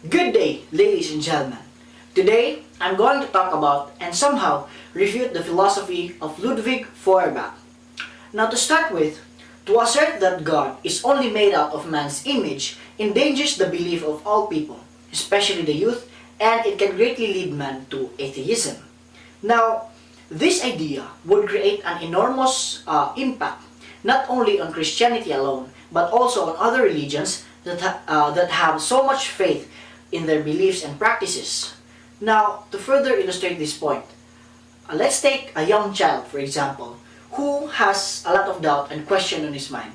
Good day, ladies and gentlemen. Today, I'm going to talk about and somehow refute the philosophy of Ludwig Feuerbach. Now to start with, to assert that God is only made out of man's image endangers the belief of all people, especially the youth, and it can greatly lead man to atheism. Now, this idea would create an enormous impact not only on Christianity alone, but also on other religions that have so much faith in their beliefs and practices. Now, to further illustrate this point, let's take a young child, for example, who has a lot of doubt and question on his mind.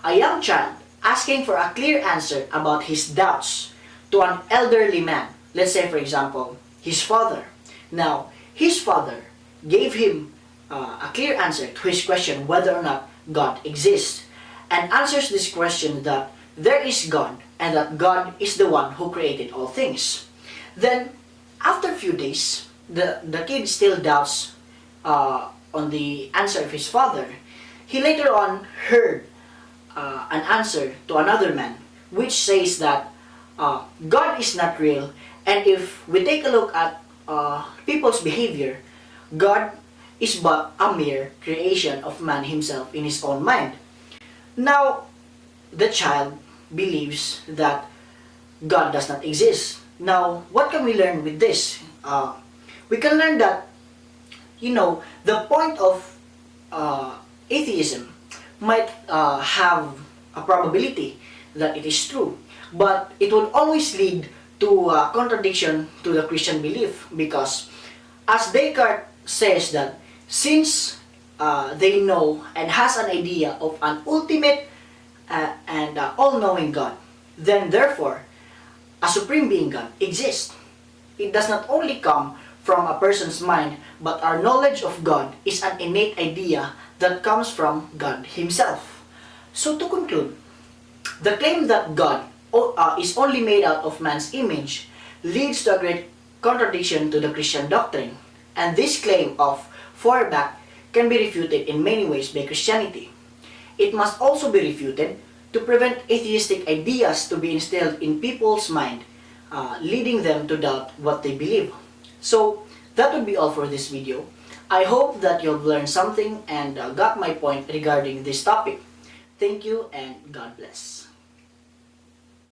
A young child asking for a clear answer about his doubts to an elderly man, let's say for example, his father. Now, his father gave him a clear answer to his question whether or not God exists, and answers this question that there is God and that God is the one who created all things. Then, after a few days, the kid still doubts on the answer of his father. He later on heard an answer to another man which says that God is not real, and if we take a look at people's behavior, God is but a mere creation of man himself in his own mind. Now, the child believes that God does not exist. Now, what can we learn with this? We can learn that, the point of atheism might have a probability that it is true, but it would always lead to a contradiction to the Christian belief, because as Descartes says that since they know and has an idea of an ultimate and all-knowing God, then therefore a supreme being God exists. It does not only come from a person's mind, but our knowledge of God is an innate idea that comes from God himself. So to conclude, the claim that God is only made out of man's image leads to a great contradiction to the Christian doctrine, and this claim of Feuerbach can be refuted in many ways by Christianity. It must also be refuted to prevent atheistic ideas to be instilled in people's mind, leading them to doubt what they believe. So, that would be all for this video. I hope that you've learned something and got my point regarding this topic. Thank you and God bless.